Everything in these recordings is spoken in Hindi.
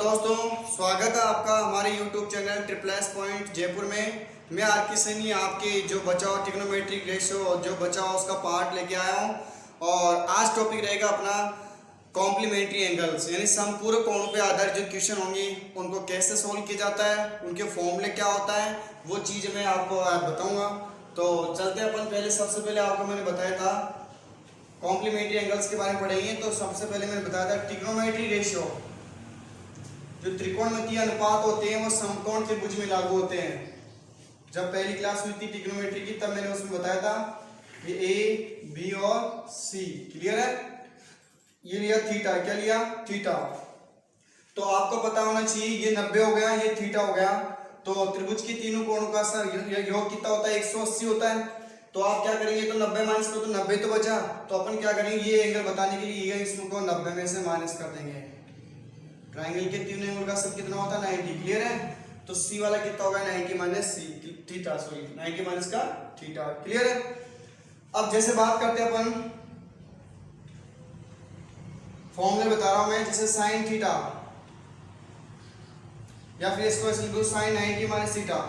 दोस्तों, स्वागत है आपका हमारे YouTube channel triple S point Jaipur में। मैं आर के सैनी आपके जो बचाव ट्रिग्नोमेट्रिक रेशियो जो बचाव उसका पार्ट लेके आया हूँ। और आज टॉपिक रहेगा अपना कॉम्प्लीमेंट्री एंगल्स, यानी समपूरक कोणों पे आधारित जो क्वेश्चन होंगे उनको कैसे सोल्व किया जाता है, उनके फॉर्मूले क्या होता है, वो चीज़ मैं आपको आज बताऊँगा। तो चलते हैं अपन। पहले सबसे पहले आपको मैंने बताया था कॉम्प्लीमेंट्री एंगल्स के बारे में पढ़ेंगे। तो सबसे पहले मैंने बताया था ट्रिग्नोमेट्री रेशियो, जो त्रिकोणमितीय अनुपात होते हैं वो समकोण त्रिभुज में लागू होते हैं। जब पहली क्लास हुई थी ट्रिग्नोमेट्री की तब मैंने उसमें बताया था ये ए बी और सी, क्लियर है। ये लिया थीटा, क्या लिया थीटा। तो आपको पता होना चाहिए ये 90 हो गया, ये थीटा हो गया। तो त्रिभुज की तीनों कोणों का योग कितना होता है, 180 होता है। तो आप क्या करेंगे, तो 90 माइनस करो तो 90 तो बचा। तो अपन क्या करेंगे, ये एंगल बताने के लिए ये इसको 90 में से माइनस कर देंगे। ट्राइंगल के तीनों एंगल का सब कितना होता है 90, क्लियर है। तो सी वाला कितना होगा 90 minus C theta, sorry 90 minus का थीटा, क्लियर है। अब जैसे बात करते हैं अपन, फॉर्मूले बता रहा हूं मैं, जैसे साइन थीटा या फिर इसको ऐसे लिखो साइन 90 माइनस थीटा,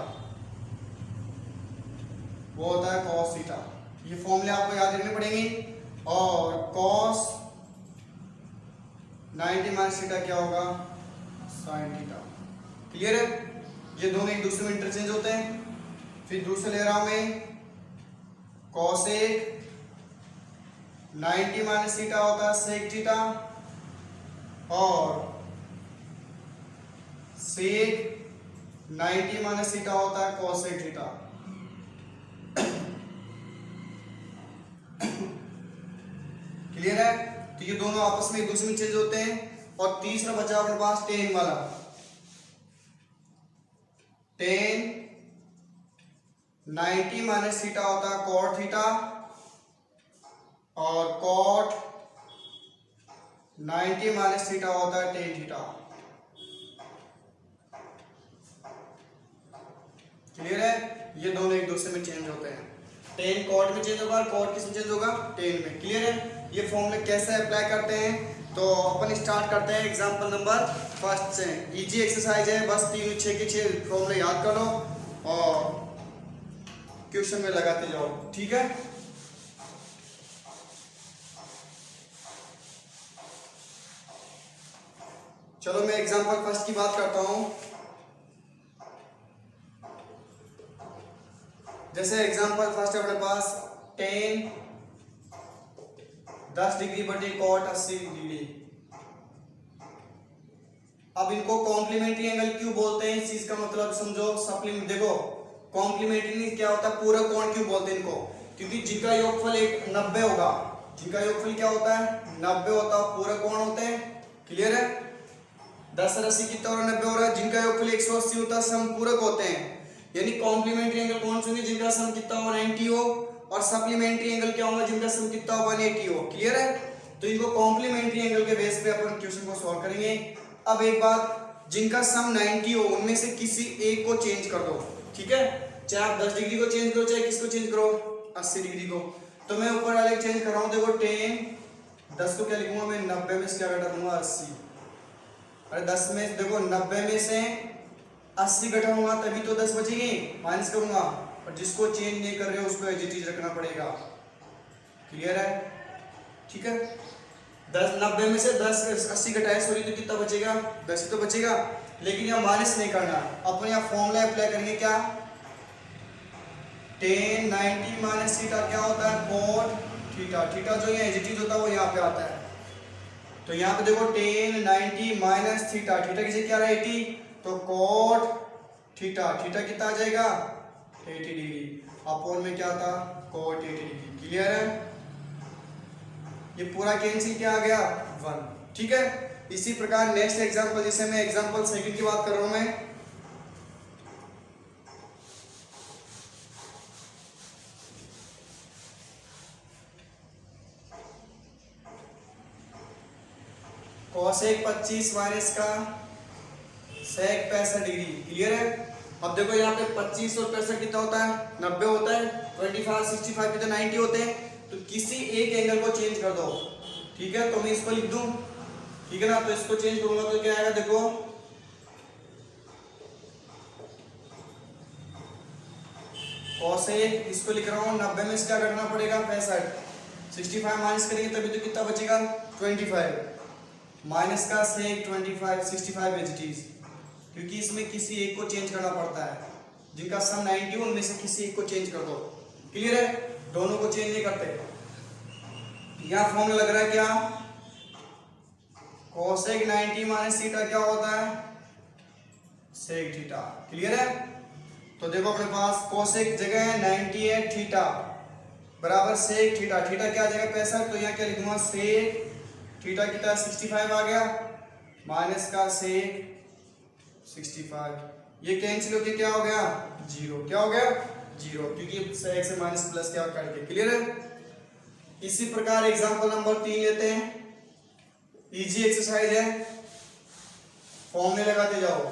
वो होता है कॉस थीटा। ये फॉर्मूले आपको याद रखने पड़ेंगे। और कॉस 90 माइनस थीटा क्या होगा, साइन थीटा, क्लियर है। ये दोनों एक दूसरे में इंटरचेंज होते हैं। फिर दूसरे ले रहा हूं मैं, कॉसेक 90 माइनस थीटा होता है सेक थीटा, और सेक 90 माइनस थीटा होता है कॉसेक थीटा। क्लियर है। तो ये दोनों आपस में एक दूसरे में चेंज होते हैं। और तीसरा बचा अपने पास टेन वाला, टेन 90 माइनस थीटा होता है कॉट थीटा, और कॉट 90 माइनस थीटा होता है टेन थीटा, क्लियर है। ये दोनों एक दूसरे में चेंज होते हैं। टेन कॉट में चेंज होगा, कॉट किस में चेंज होगा, टेन में, क्लियर है। ये फॉर्मूले कैसे अप्लाई करते हैं, तो अपन स्टार्ट करते हैं एग्जांपल नंबर फर्स्ट से। इजी एक्सरसाइज है, बस 3 6 के 6 फॉर्मूले याद कर लो और क्वेश्चन में लगाते जाओ, ठीक है। चलो मैं एग्जांपल फर्स्ट की बात करता हूं। जैसे एग्जांपल फर्स्ट है अपने पास टेन 10 डिग्री बटे कॉट 80 डिग्री। अब इनको कॉम्प्लीमेंट्री एंगल क्यों बोलते हैं, इस चीज का मतलब समझो। सप्लीमेंट देखो, कॉम्प्लीमेंट्री क्या होता है, पूरक कोण क्यों बोलते हैं इनको, क्योंकि जिनका योगफल 90 होगा, जिनका योगफल क्या होता है 90 होता है, पूरक कोण होते हैं, क्लियर है। 10 और 80 कितना हो रहा है, 90 हो रहा है। जिनका योगफल 180 होता है, समपूरक होते हैं। यानी कॉम्प्लीमेंट्री एंगल कौन से होंगे, जिनका सम कितना हो 90 हो, और सप्लीमेंट्री एंगल क्या होगा, जिनका सम कितना हो 180 हो, क्लियर है। तो इनको कॉम्प्लीमेंट्री एंगल के बेस पे अपन क्वेश्चन को सॉल्व करेंगे। अब एक बात, जिनका सम 90 हो उनमें से किसी एक को चेंज कर दो, ठीक है। चाहे आप 10 डिग्री को चेंज करो, चाहे किसको चेंज करो 80 डिग्री को। तो मैं ऊपर वाले चेंज कर रहा हूं, देखो 10 को क्या लिखूंगा मैं, 90 में से क्या घटा दूंगा 80। अरे 10 में देखो 90 में से 80 घटाऊंगा तभी तो 10 बचेगी, माइनस करूंगा। और जिसको चेंज नहीं कर रहे हो उसको एज इट इज रखना पड़ेगा, क्लियर है, ठीक है। 90 में से 80 घटाए सॉरी, तो कितना बचेगा, 10 ही तो बचेगा। लेकिन यहाँ माइनस नहीं करना, अपन यहाँ फॉर्मूला अप्लाई करेंगे, क्या 10 90 माइनस थीटा क्या होता है कॉट थीटा। थीटा जो यहाँ एज इट इज होता है वो यहाँ पे आता है। तो यहाँ पे देखो 10 90 माइनस थीटा, थीटा किसे क्या रहा है 80, तो कॉट थीटा, थीटा कितना आ जाएगा 80 डिग्री, अपॉन में क्या था कॉट 80 डिग्री, क्लियर है। ये पूरा कैंसिल क्या आ गया 1, ठीक है। इसी प्रकार नेक्स्ट एग्जांपल, जैसे मैं एग्जांपल सेकंड की बात कर रहा हूं मैं, कॉसेक 25 माइनस का सेक 65 डिग्री, क्लियर है। अब देखो यहाँ पे 25 और 65 कितना होता है 90 होता है, 25 65 कितना 90 होते हैं। तो किसी एक एंगल को चेंज कर दो, ठीक है। तो मैं इसको लिख दूं, ठीक है ना। तो इसको चेंज करूंगा तो क्या आएगा, देखो कोसेक, इसको लिख रहा हूँ 90 में से क्या घटाना पड़ेगा 65, 65 माइनस करेंगे तभी तो कितना बचेगा 25, माइनस का सेक 25, 65 एज इट इज, क्योंकि इसमें किसी एक को चेंज करना पड़ता है, जिनका सम 90 हो उनमें से किसी एक को चेंज कर दो। क्लियर है, दोनों को चेंज नहीं करते। यहाँ फॉर्मूला लग रहा है क्या, कोसेक 90 माइनस थीटा क्या होता है सेक थीटा। क्लियर है, तो देखो अपने पास कोसेक जगह है 90 है, थीटा बराबर सेक थीटा, थीटा क्या आ जाएगा 65, तो यहाँ क्या लिखूंगा सेक थीटा कितना 65 आ गया, माइनस का सेक 65, ये कैंसिल होके क्या हो गया जीरो, क्या हो गया जीरो, क्योंकि सेक से माइनस प्लस क्या करके। क्लियर है, इसी प्रकार एग्जांपल नंबर 3 लेते हैं, इजी एक्सरसाइज है, फॉर्मूले लगाते जाओ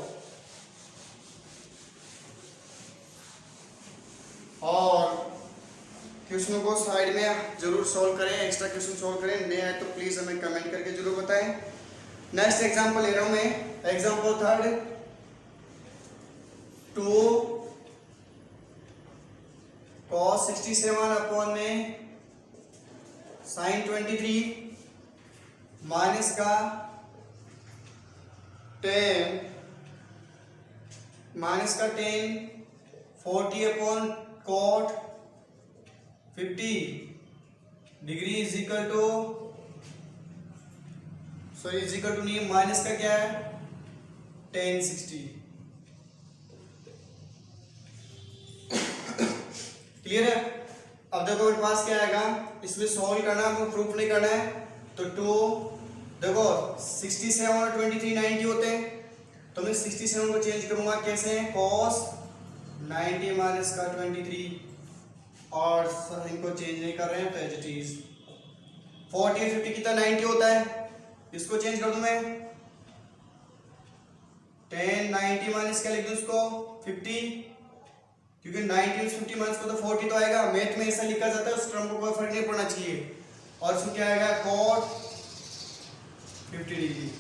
और क्वेश्चनों को साइड में जरूर सॉल्व करें, एक्स्ट्रा क्वेश्चन सॉल्व करें, नए आए तो प्लीज हमें कमेंट करके जरूर बताएं। नेक्स्ट एग्जांपल ले रहा हूं मैं, एग्जांपल थर्ड, 2 cos 67 अपॉन में sin 23 माइनस का 10 40 upon cot 50 degree is equal to नहीं, माइनस का क्या है tan 60। क्लियर है, अब देखो मेरे पास क्या आएगा, इसमें सॉल्व करना है, प्रूफ नहीं करना है, तो 2 देखो 67 और 23 90 होते हैं, तो मैं 67 को चेंज करूंगा कैसे, cos 90 माइनस का 23, और इनको चेंज नहीं कर रहे हैं तो एज इट इज 40 50 कितना 90 होता है, इसको चेंज कर दूं मैं 10 90 माइनस क्या लिख दूं उसको 50, क्योंकि 90 50 माइनस को तो 40 तो आएगा, मैथ में ऐसा लिखा जाता है, उस टर्म को कोई फर्क नहीं पड़ना चाहिए, और इसमें क्या आएगा cot 50 डिग्री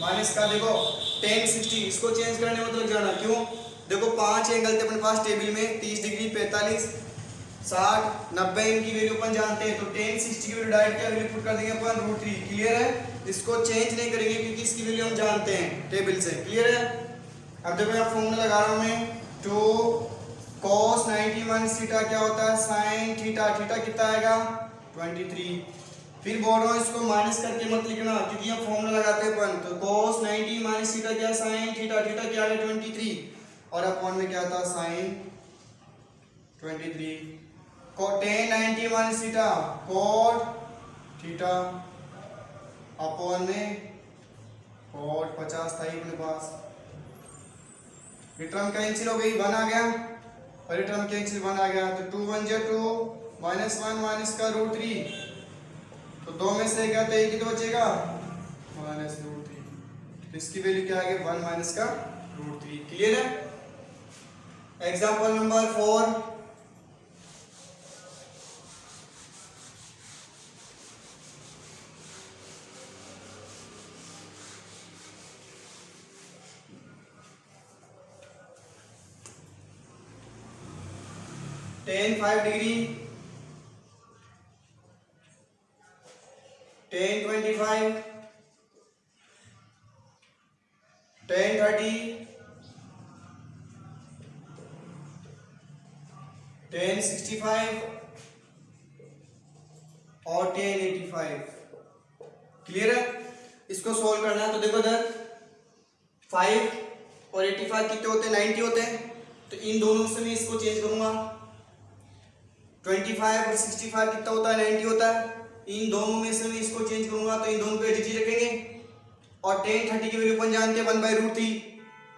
माइनस का देखो tan 60, इसको चेंज करने में मतलब जाना क्यों, देखो 5 एंगल थे अपने पास टेबल में, 30 डिग्री 45 60 90 इनकी वैल्यू अपन जानते हैं, तो tan 60 की वैल्यू डायरेक्ट क्या वैल्यू पुट कर देंगे अपन √3। क्लियर है, इसको चेंज नहीं करेंगे क्योंकि इसकी वैल्यू हम जानते हैं टेबल से। क्लियर है, अब देखो यहाँ फॉर्मूला लगा रहा हूं मैं, 2 cos 90 माइनस थीटा क्या होता है sin थीटा, थीटा कितना आएगा 23, फिर बोल रहा हूँ इसको माइनस करके मत लिखना क्योंकि हम फॉर्मूला लगाते हैं अपन, तो cos 90 माइनस थीटा क्या sin थीटा, थीटा क्या है 23, और अपॉन में क्या था sin 23, tan 90 minus theta cot theta, upon में cot 50 था अपने पास, ये टर्म कैंसिल हो गई 1 आ गया, और ये टर्म कैंसिल 1 आ गया, तो 2 1 2 माइनस 1 माइनस का √3, तो 2 में से क्या था एक ही तो बचेगा माइनस √3, तो इसकी वैल्यू क्या आ गई 1 माइनस का √3। क्लियर है, example number 4, tan 5 degree tan 25 tan 30 tan 65 और tan 85। क्लियर है, इसको सोल्व करना है, तो देखो इधर 5 और 85 कितने होते हैं 90 होते हैं, तो इन दोनों से मैं इसको चेंज करूंगा, 25 और 65 कितना होता है 90 होता है, इन दोनों में से मैं इसको चेंज करूंगा, तो इन दोनों को एडिटी रखेंगे, और tan 30 की वैल्यू अपन जानते हैं 1/√3,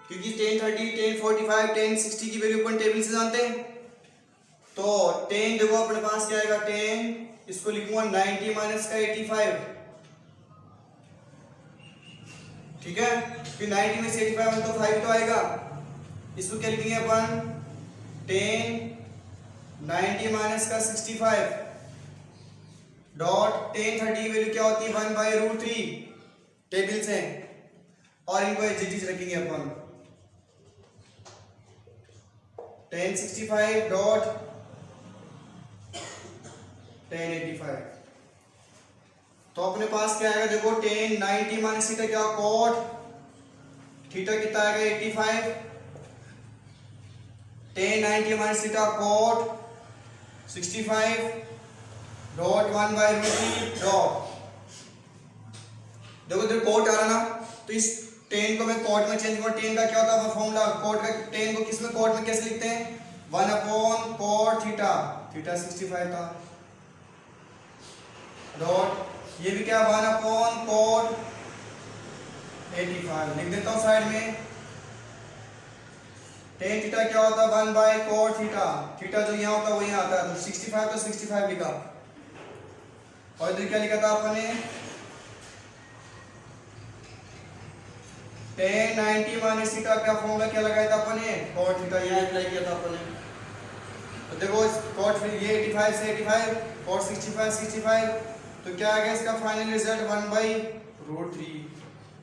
क्योंकि tan 30 tan 45 tan 60 की वैल्यू अपन टेबल से जानते हैं, तो tan देखो अपने पास क्या आएगा tan, इसको लिखूंगा 90 माइनस का 85, ठीक है, फिर 90 में से 85 तो 5 तो आएगा, इसको क्या लिखेंगे अपन tan 90 माइनस का 65 डॉट tan 30 की वैल्यू क्या होती है 1/√3 टेबल से, और इनको एडजेक्टिव रखेंगे अपन, 1065 डॉट 1085। तो अपने पास क्या आएगा, देखो 1090 माइनस थीटा क्या, कॉट थीटा कितना आएगा 85, 1090 minus theta cot 65 dot 1/√3 dot, देखो इधर कोट आ रहा ना, तो इस 10 को मैं कोट में चेंज करूँ, 10 का क्या होता है फॉर्मूला कोट का, 10 को किस में कोट में कैसे लिखते हैं, 1/कोट थीटा, थीटा 65 था, डॉट ये भी क्या 1/कोट 85 लिख देता हूँ साइड में। tan थीटा क्या होता है 1/कोट थीटा, थीटा जो यहाँ होता है वो यहाँ आता है, तो 65 तो 65 लिखा, और इधर क्या लिखा था अपने 1090 माइनस थीटा का फॉर्मूला क्या लगाया था अपने, कोट थीटा यहाँ अप्लाई किया था अपने। तो देखो कोट फिर ये 85 से 85 कोट 65 65, तो क्या आ गया इसका फाइनल रिजल्ट 1/√3।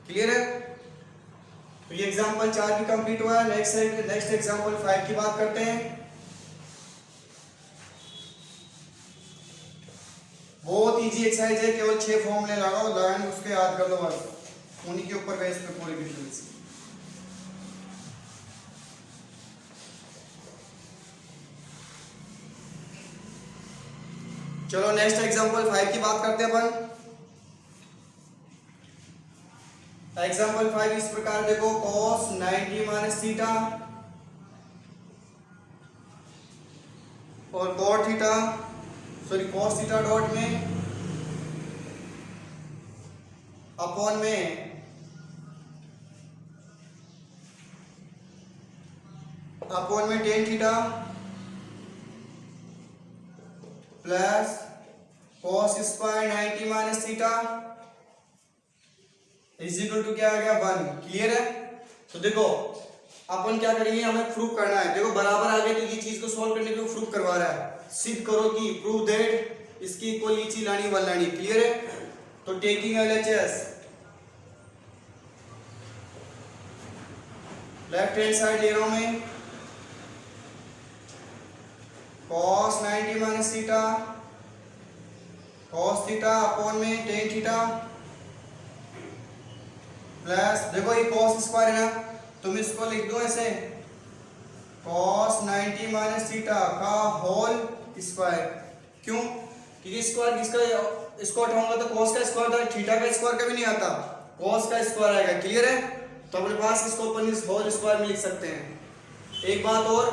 क्लियर है। तो ये एग्जांपल 4 भी कंप्लीट हुआ है। नेक्स्ट एग्जांपल 5 की बात करते हैं। बहुत इजी एक्सरसाइज है, केवल 6 फॉर्मूले लगाओ, लगाएंगे उसके याद कर लो बस, उन्हीं के ऊपर बेस पे पूरी डिटेल्स। चलो नेक्स्ट एग्जांपल 5 की बात करते हैं अपन। एग्जांपल 5 इस प्रकार देखो, cos 90 माइनस थीटा और cos थीटा डॉट में अपॉन में tan theta plus cos square 90 minus theta is equal to क्या आ गया 1। क्लियर है। तो देखो अपन क्या करेंगे, हमें प्रूफ करना है। देखो बराबर आ गए तो ये चीज को सॉल्व करने के लिए प्रूफ करवा रहा है, सिद्ध करो कि प्रूव दैट इसकी इक्वल ये चीज लानी 1 लानी। क्लियर है। तो taking LHS left hand side ले रहा हूं मैं, cos 90 minus theta cos theta upon में tan थीटा प्लस, देखो ये cos स्क्वायर है ना, तुम इसको लिख दो ऐसे cos 90 माइनस थीटा का होल स्क्वायर। क्यों? क्योंकि स्क्वायर किसका स्क्वायर होगा तो cos का स्क्वायर था, थीटा का स्क्वायर कभी नहीं आता, cos का स्क्वायर आएगा। क्लियर है। तो अपने पास इसको अपन इस होल स्क्वायर में लिख सकते हैं। एक बात और,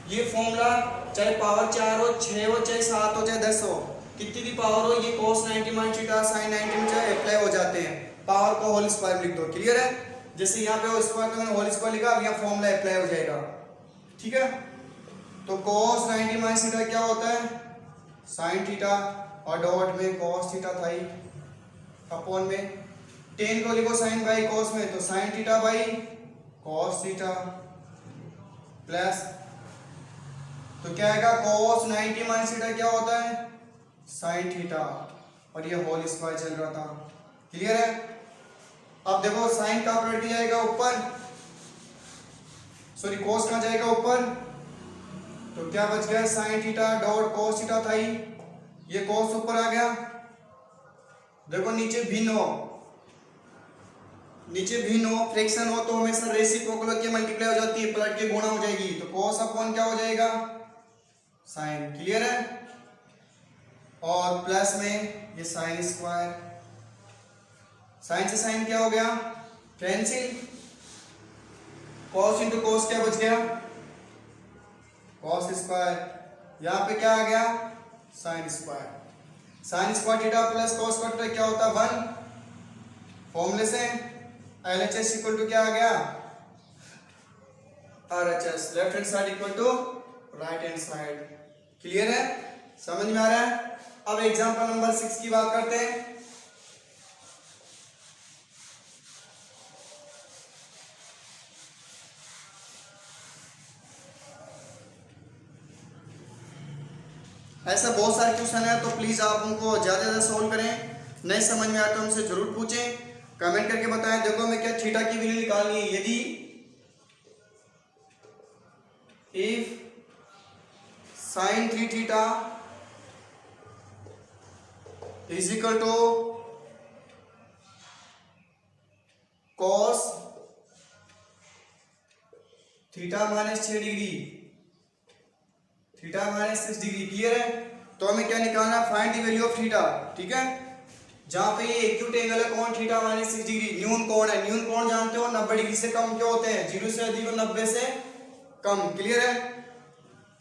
ये फॉर्मूला चाहे पावर 4 हो, 6 हो, चाहे 7 हो, चाहे 10 हो, कितनी भी पावर हो, ये cos 90 माइनस थीटा sin 90 में चाहे अप्लाई हो जाते हैं। पावर को होल स्क्वायर लिख दो। क्लियर है। जैसे यहाँ पे स्क्वायर का मैंने होल स्क्वायर लिखा, अब यहाँ फॉर्मूला अप्लाई हो जाएगा। ठीक है। तो cos 90 माइनस थीटा क्या होता है sin थीटा और डॉट में cos थीटा था ही, अपॉन में tan को लिखो sin बाई cos में, तो sin theta by cos theta plus, तो क्या आएगा cos 90 माइनस थीटा क्या होता है sin थीटा, और ये होल स्क्वायर चल रहा था। क्लियर है। अब देखो साइन का पलट जाएगा ऊपर, सॉरी cos कहां जाएगा ऊपर, तो क्या बच गया sin theta dot cos theta था ही, ये cos ऊपर आ गया। देखो नीचे भिन्न हो फ्रैक्शन हो तो हमेशा रेसिप्रोकल के मल्टीप्लाई हो जाती है, पलट के गुणा हो जाएगी, तो cos अपॉन क्या हो जाएगा sin। क्लियर है। और प्लस में ये sin स्क्वायर, साइन से साइन क्या हो गया कैंसिल, cos इंटू cos क्या बच गया cos स्क्वायर, यहाँ पे क्या आ गया sin square theta plus cos square क्या होता है 1। फॉर्मूले से LHS इक्वल टू क्या आ गया RHS, left hand side equal to right hand side. Clear है, समझ में आ रहा है। अब एग्जांपल नंबर 6 की बात करते हैं। ऐसा बहुत सारे क्वेश्चन है, तो प्लीज आप उनको ज्यादा सॉल्व करें, नहीं समझ में आए तो हमसे जरूर पूछें, कमेंट करके बताएं। देखो मैं क्या थीटा की वैल्यू निकालनी है, if sine 3 theta is equal to cos theta minus 6 degree, theta minus 6 degree. Clear है? तो हमें क्या निकालना है? Find the value of theta. ठीक है, जहां पे ये एक्यूट एंगल है कौन? Theta minus 6 degree. न्यून कोण है, न्यून कोण जानते हो 90 डिग्री से कम क्या होते हैं? 0 से अधिक और 90 से कम। क्लियर है?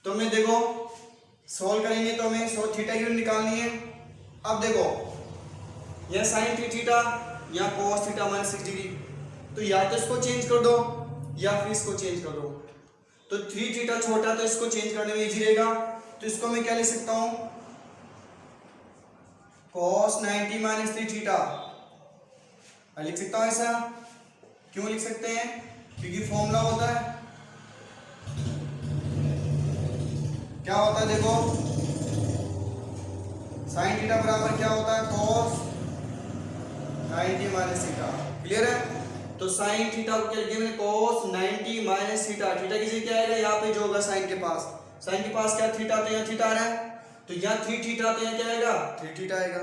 तो हमें देखो सॉल्व करेंगे तो हमें थीटा की वैल्यू निकालनी है। अब देखो यह साइन 3 थीटा, यहाँ कॉस थीटा माइनस 6 डिग्री, तो या तो इसको चेंज कर दो या फिर इसको चेंज कर दो। तो 3 थीटा छोटा तो इसको चेंज करने में इजी रहेगा। तो इसको मैं क्या लिख सकता हूं? cos 90 माइनस 3 थीटा लिख सकता हूं। ऐसा क्यों लिख सकते हैं? क्योंकि फॉर्मूला होता है, क्या होता है देखो, साइन थीटा बराबर क्या होता है? cos 90 minus theta. क्लियर है? तो साइन थीटा को क्या लिखा मैंने? cos 90 minus theta. थीटा की जगह क्या आएगा? यहाँ पे जो होगा साइन के पास, साइन के पास क्या थीटा, तो यहाँ थीटा आ रहा है, तो यहाँ 3 थीटा, तो यहाँ क्या आएगा? 3 थीटा आएगा।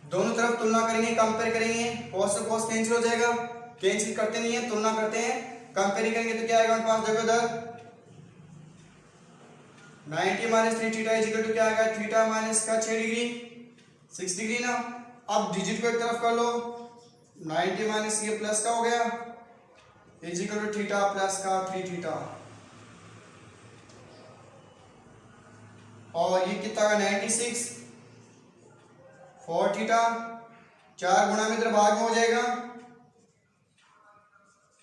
दोनों तरफ तुलना करेंगे, कंपेयर करेंगे, cos से cos कैंसिल हो जाएगा, कैंसिल करते नहीं है, तुलना करते हैं, कंपेयर करेंगे तो क्या आएगा हमारे पास? देखो इधर 90 minus 3 theta is equal to क्या आएगा? थीटा माइनस का 6 डिग्री, 6 डिग्री ना। अब डिजिट को एक तरफ कर लो, 90 माइनस ये प्लस का हो गया is equal to theta plus का 3 थीटा, और ये कितना का 96 4 थीटा, 4 गुणा में इधर भाग में हो जाएगा,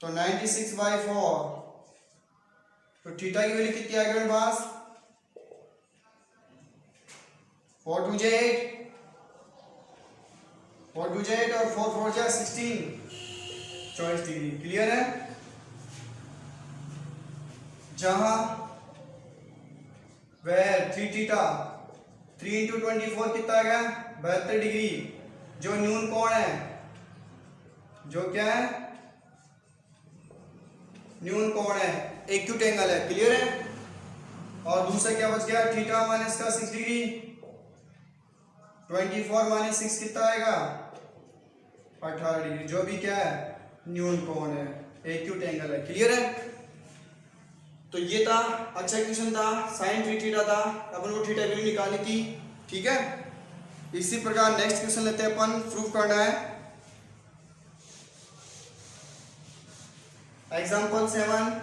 तो 96/4। तो थीटा की वैल्यू कितनी आ गई मेरे पास? 4 2 जा 8, 4 2 जा 8 और 4 4 जा 16, 24 डिग्री। क्लियर है? जहां वेर 3 थीटा 3 इंटू 24 कितना आ गया? 72 डिग्री। जो न्यून कोण है, जो क्या है? न्यून कोण है, एक्यूट एंगल है। क्लियर है? और दूसरा क्या बच गया? थीटा माइनस का 6 डिग्री, 24 माइनस 6 कितना आएगा? 18 डिग्री। जो भी क्या है? न्यून कोण है, एक्यूट एंगल है। क्लियर है? तो ये था, अच्छा क्वेश्चन था, साइन 3 थीटा था, अपन को थीटा वैल्यू निकालनी थी। ठीक है, इसी प्रकार नेक्स्ट क्वेश्चन लेते हैं अपन, प्रूफ करना है। एग्जांपल 7,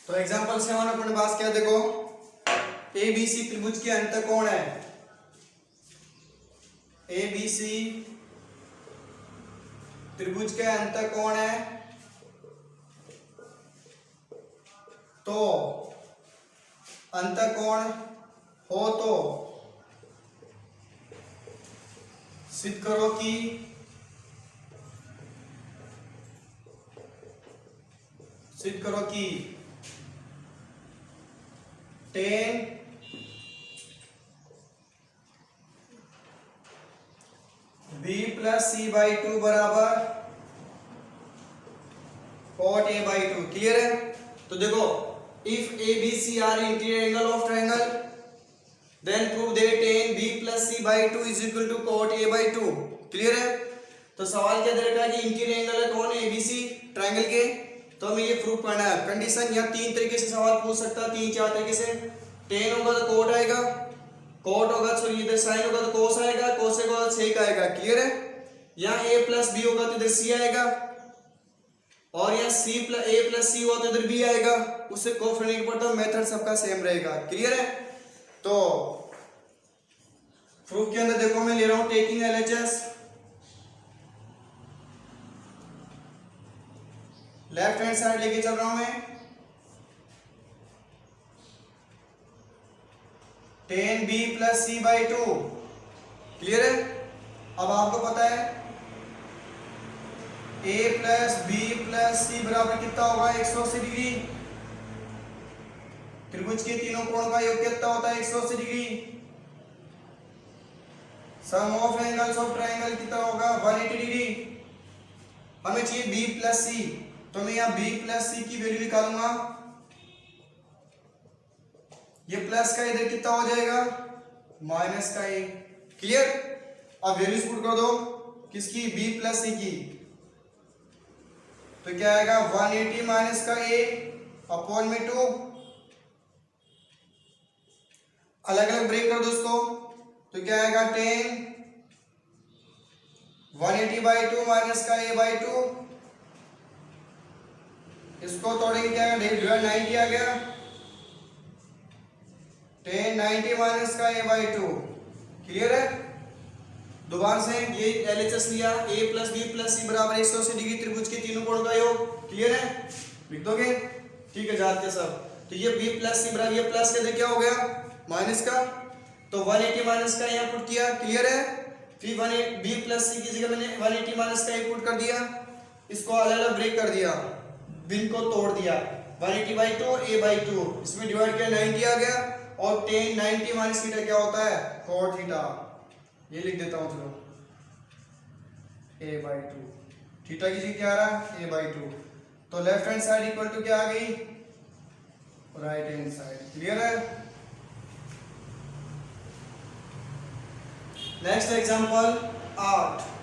तो एग्जांपल 7 अपने पास क्या देखो, एबीसी त्रिभुज के अंतःकोण है, एबीसी त्रिभुज के अंतःकोण है, तो अंतःकोण हो तो सिद्ध करो कि tan b प्लस c/2 बराबर cot a/2। क्लियर है? तो देखो, if ABC are interior angle of triangle then prove that tan b plus c/2 is equal to cot a/2। Clear है? तो सवाल क्या दे रखा है कि इंटीरियर एंगल है कौन है? ABC ट्रायंगल के, तो हमें ये प्रूव करना है। कंडीशन यहाँ 3 तरीके से सवाल पूछ सकता है, 3-4 तरीके से। tan होगा तो cot आएगा, cot होगा तो इधर sin होगा तो cos आएगा, cos होगा तो sec आएगा। क्लियर है? यहाँ a प्लस b होगा तो इधर c आएगा, और यहाँ a प्लस c हुआ तो इधर b आएगा। उससे को फर्क नहीं पड़ता, मेथड सबका सेम रहेगा। क्लियर है? तो प्रूफ के अंदर देखो मैं ले रहा हूँ taking LHS, left hand side लेके चल रहा हूं मैं, 10 b plus c by 2। Clear है? अब आपको पता है a plus b plus c बराबर कितना होगा 180 डिग्री। त्रिभुज के तीनों कोण का योग कितना होता है 180 degree. Sum of angles of triangle कितना होगा 180 डिग्री। हमें चाहिए b प्लस सी, तो मैं यहाँ b प्लस सी की वैल्यू निकालूंगा। ये प्लस का इधर कितना हो जाएगा माइनस का a। क्लियर? अब वैल्यूज पुट कर दो किसकी b प्लस सी की, तो क्या आएगा 180 माइनस का a अपॉन में 2। अलग अलग ब्रेक कर दो उसको, तो क्या आएगा 10 180 बाई 2 माइनस का a बाई 2। इसको तोड़ेंगे क्या आएगा 90 आ गया। 10 90 माइनस का a बाई 2। क्लियर है? दोबारा से ये LHS लिया a plus b plus c बराबर 180 डिग्री त्रिभुज के तीनों कोण का योग। क्लियर है? लिख दोगे? ठीक है, जानते सब। तो ये b प्लस सी बराबर, ये प्लस के क्या हो गया माइनस का, तो 180 माइनस का यहाँ पुट किया। क्लियर है? फिर b प्लस सी की जगह मैंने 180 माइनस का पुट कर दिया, इसको अलग अलग ब्रेक कर दिया, बिन को तोड़ दिया। 180 बाई 2 a बाई 2, इसमें डिवाइड किया 90 आ गया। और 10 90 माइनस थीटा क्या होता है cot थीटा। ये लिख देता हूं चलो a बाई 2। थीटा की जगह क्या आ रहा है a बाई 2। तो left hand side equal to क्या आ गई राइट हैंड साइड। क्लियर है? Next example 8।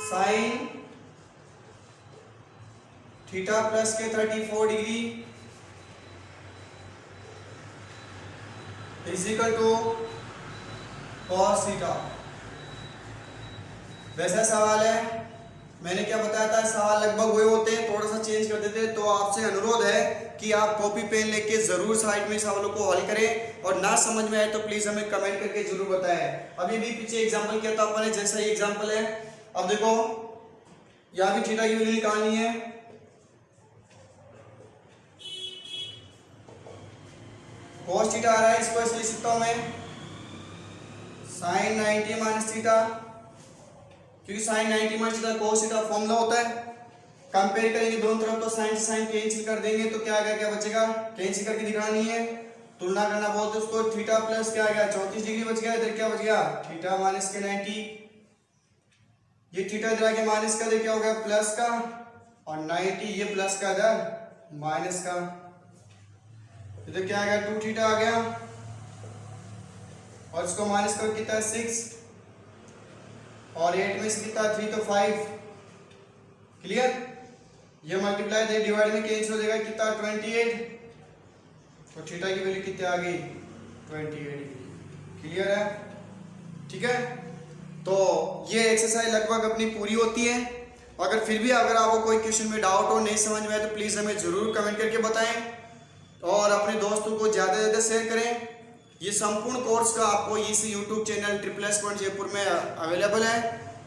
Sine theta plus के 34 degree is equal to cos theta. वैसा सवाल है, मैंने क्या बताया था, सवाल लगभग वही होते हैं, थोड़ा सा चेंज कर देते हैं। तो आपसे अनुरोध है कि आप कॉपी पेन लेके जरूर साइड में सवालों को हल करें, और ना समझ में आए तो प्लीज हमें कमेंट करके जरूर बताएं। अभी भी पीछे एग्जांपल किया था अपने, जैसा ही एग्जांपल है। अब देखो यहां भी थीटा की वैल्यू निकालनी है। cos थीटा आ रहा है, इसको इसलिए लिख सकता हूं मैं sin 90 माइनस थीटा, क्योंकि sin 90 minus theta cos theta formula होता है। कंपेयर करेंगे दोनों तरफ, तो sin से sin कैंसिल कर देंगे, तो क्या आ गया, क्या बचेगा, कैंसिल करके दिखानी है, तुलना करना बोलते उसको। थीटा प्लस क्या आ गया 34 डिग्री बच गया, इधर क्या बच गया थीटा माइनस के 90। ये थीटा इधर आके माइनस का, इधर क्या हो गया प्लस का, और 90 ये प्लस का इधर माइनस का, इधर क्या आ गया 2 थीटा आ गया, और इसको माइनस कर कितना 6, और 8 में से कितना 3 तो 5। क्लियर? ये मल्टीप्लाई दे डिवाइड में कैंसिल हो जाएगा, कितना 28, तो थीटा की वैल्यू कितनी आ गई 28। क्लियर है? ठीक है? तो ये एक्सरसाइज लगभग अपनी पूरी होती है। अगर फिर भी अगर आपको कोई क्वेश्चन में डाउट हो, नहीं समझ में आए, तो प्लीज़ हमें ज़रूर कमेंट करके बताएं, और अपने दोस्तों को ज़्यादा से ज़्यादा शेयर करें। ये संपूर्ण कोर्स का आपको इस यूट्यूब चैनल ट्रिपल जयपुर में अवेलेबल है,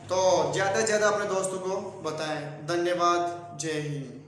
तो ज़्यादा से ज़्यादा अपने दोस्तों को बताएं। धन्यवाद। जय हिंद।